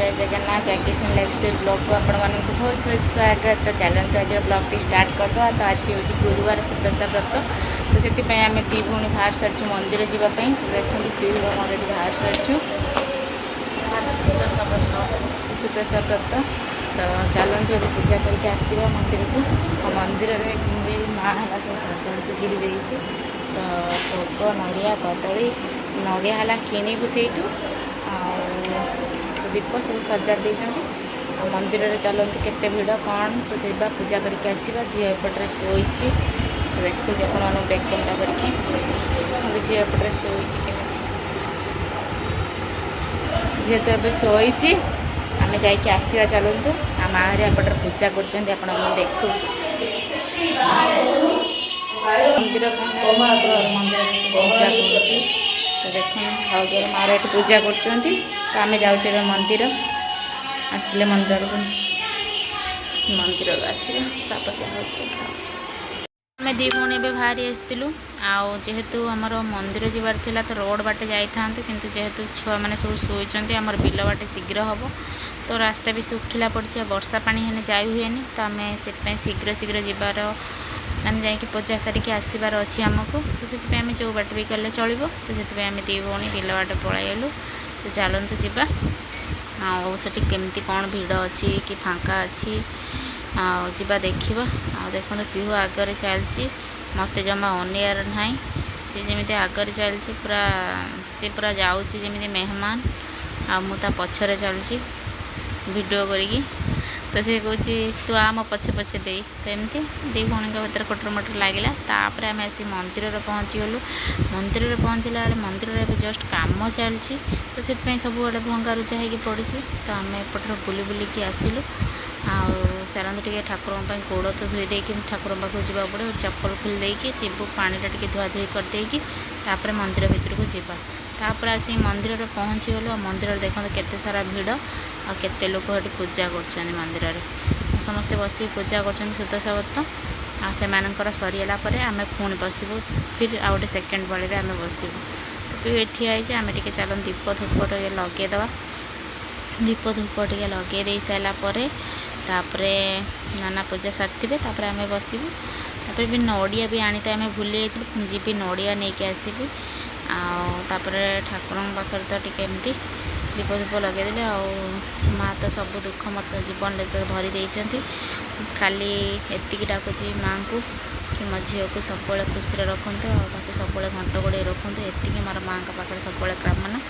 जय Jagannath जैकिसन lifestyle blog को आपण मानक बहुत बहुत स्वागत। तो चलते आज ब्लॉग स्टार्ट करदे। तो आज हूँ गुरुवार सुदशा व्रत। तो से आम दी भूणी बाहर सारी मंदिर जावाई। देखते दी भर ये बाहर सारी सुदशा व्रत। तो चलते अब पूजा करके आसवा मंदिर को। मंदिर में माँ है सब सजा सुजुड़ी देती। तो भोग नड़िया कदली नड़िया है किणु से दीप सब सजा देती। मंदिर में चलते केते भिड़ कौन तो जा पूजा करके आसवा। झी एपटे शोई देखो आप बैकेटा करके झी एपटे शोई झी तो ए शोई आम जाइए आसवा। चलतु आ माँ एपटे पूजा कर देखो मंदिर मंदिर पूजा कर देख भाजर माँ पूजा कर। तो आम जाऊे मंदिर आसले मंदिर को मंदिर आसवा। आम दी भौणी ए बाहरी आसलु जेहेतु आमर मंदिर जबार थिला तो रोड बाटे जाई थांतु किंतु जेहेतु छुआ मैंने सब शोचंती आमर बिल बाटे शीघ्र हम तो रास्ता भी सुखिला पड़ी वर्षा पानी हेने जाई हुए तो आम से शीघ्र शीघ्र जबार मैंने जाकि पूजा सारिकी आसबार अच्छी आमको। तो से आम जो बाट भी गले चलो। तो से आम दी भौणी बिल बाटे पलैलु। तो चलतु जा आठी केमती कौन भिड़ अच्छी कि फांका अच्छी जा देखा। देखो पीहू आगे चलती मत जमा अनियार ना सी जमी आगे चलती पूरा सी पूरा जाऊँगी मेहमान आमुता पछरे चलुची वीडियो करी। तो सी कह तू आम पछे पछे दे। तो एमती दी भौणी भर कटर मटर लगे। तापर आम आसी मंदिर में पहुँचीगलु। मंदिर में पहुँचला बेले मंदिर में जस्ट काम चलती। तो से सब गोटे भंगा रुजा हो पड़ी। तो आम एपटर बुली बुलिकी आसलु। चलते टे ठाकुर गोड़ तो धोई देकी ठाकुर पाखक जा पड़े चप्पल खोल देकी जीवु पानी टे धुआ धुई करदेकी तापर मंदिर भितर को जावा। तापर आसी मंदिर में पहुँची गलु। मंदिर देखो केते सारा भिड़ आ केते लोक ये पूजा कर मंदिर में समस्ते बस पूजा कर सुदशा व्रत आ से सरीला आम पुणी बसबू फिर आ गए सेकेंड बड़े आम बसबू। तो ये आई आम टे चल दीप धूप टे लगेदे। दीप धूप टे लगे दे सारापर तापर नाना पूजा सारी तापर आम बसबू। तापर भी नड़िया भी आनी आम भूली जाइए जी नड़िया नहीं कि आसबी आपर ठाकुर पाखे तो टी एमती दीप धूप लगेदे। माँ तो सब दुख मत जीवन भरी देती। खाली एतिक डाकुची माँ को कि मो झील को सब खुशी रखु सब घंट गोड़े रखु एतिक मोर माँ पाखे सब कामना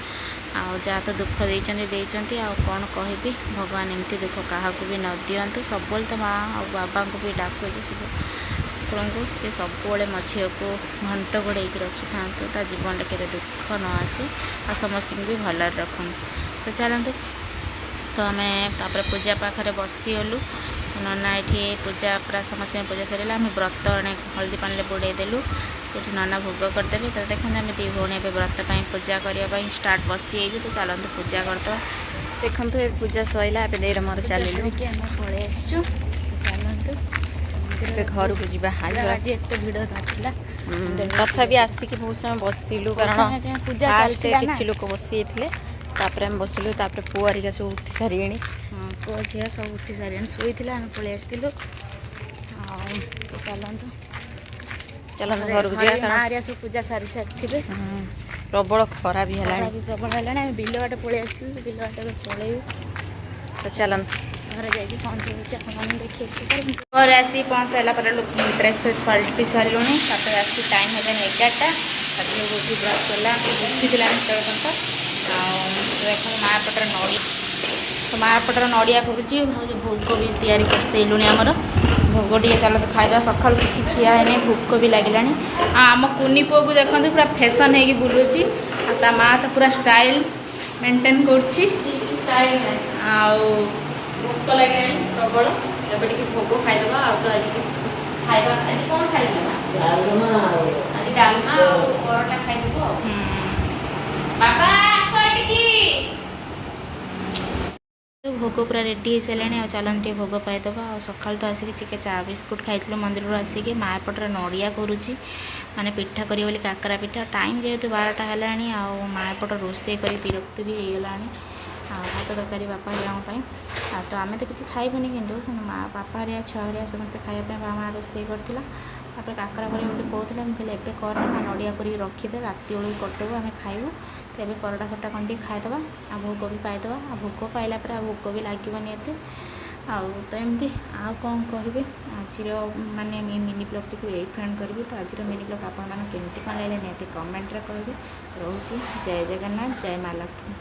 जहाँ तो दुख देती कौन कहि भगवान एमती दुख क्या भी न दिंतु। सब तो माँ और बाबा को भी डाकुची शिव ठाकुर से सब मो झील को घंट गोड़े रखी था जीवन के दुख न आसू आ समस्त भी भल रखु। तो चलतु तो आम तापर पूजा पाखे बसीगलु। नना ये पूजा पूरा समस्त पूजा सर आम व्रत हल्दी पानी बुड़ेदेलु। ये नना भोग करदेवे। तो देखते आम दी भौणी व्रत पूजा करने स्टार्ट बसी। तो चलते पूजा करदे। देखो ये पूजा सैला देर मोर चलू पलि आसचु। चलतु घर को जा आज एत भिड़ ना तथापि आसिक बहुत समय बसिलु कारण पूजा चलते किसी लोक बसी तापर आम बसिलु। तापर पुआ हरिका सब उठी सारे पुआ झील सब उठी सारे शोई आम पलि आसलु। चलतु चलते घर को जा सब पूजा सारी सारी प्रबल खरा भी है प्रबल है बिल बाटे पलि आसलु बिल बाटे पलैबू। तो चलते घर जाकि पहुँचे देखिए घर आसी पहुँच सारापर ड्रेस फ्रेस पलटि सारे तापर आसी टाइम है 11टा उठी ब्रश कला उठी पर्यटन देख माँ पटर नड़िया तो माँ पटर नड़िया करुच्ची भोग भी तैयारी कर सारूँ आमर भोग टे चलते खाईदा सका किसी खिया है भोक भी लगे। आम कुनी पुओ को देखते पूरा फैशन है बुलूची आ माँ तो पूरा स्टाइल मेंटेन कर भोक लगे प्रबल एवं टे भोग खाईदे। तो आज खाଇବା आज कौन खाइबा आज डालमा और परोटा खाइबो। बाबा तो भोग पूरा रेडी हो सारे चलते भोग पाईदबा। सका तो आसिक चिके चा बिस्कुट खाई मंदिर आसिक माँ पटर नड़िया करुच्ची माने पिठा करी बोली काकरा पिठा टाइम जेहेतु 12टा है माँ पट रोषे कर विरक्त भी होगा। ଭାତ ତରକାରୀ ବାପା ହେରିକାଙ୍କ ପାଇଁ। ତ ଆମେ ତ କିଛି ଖାଇବୁନି, କିନ୍ତୁ ମା ବାପା ହେରିକା ଛୁଆ ହେରିକା ସମସ୍ତେ ଖାଇବା ପାଇଁ ମା ରୋଷେଇ କରିଥିଲା। ତାପରେ କାକରା କରିବା ବୋଲି କହୁଥିଲା, ମୁଁ କହିଲି ଏବେ କରନା, ନଡ଼ିଆ କରିକି ରଖିଦେ, ରାତି ବେଳକୁ କରିଦେବୁ, ଆମେ ଖାଇବୁ। ତ ଏବେ ପରଟା ଫରଟା କ'ଣ ଟିକେ ଖାଇଦେବା, ଆଉ ଭୋଗ ବି ପାଇଦେବା। ଆଉ ଭୋଗ ପାଇଲା ପରେ ଆଉ ଭୋଗ ବି ଲାଗିବନି ଏତେ। ଆଉ ତ ଏମିତି ଆଉ କ'ଣ କହିବି, ଆଜିର ମାନେ ମିନି ବ୍ଲଗ୍ଟିକୁ ଏଇଠୁ ଏଣ୍ଡ କରିବି। ତ ଆଜିର ମିନି ବ୍ଲଗ୍ ଆପଣମାନଙ୍କୁ କେମିତି କ'ଣ ଲାଗିଲା ନିହାତି କମେଣ୍ଟରେ କହିବେ। ତ ରହୁଛି, ଜୟ ଜଗନ୍ନାଥ, ଜୟ ମା ଲକ୍ଷ୍ମୀ।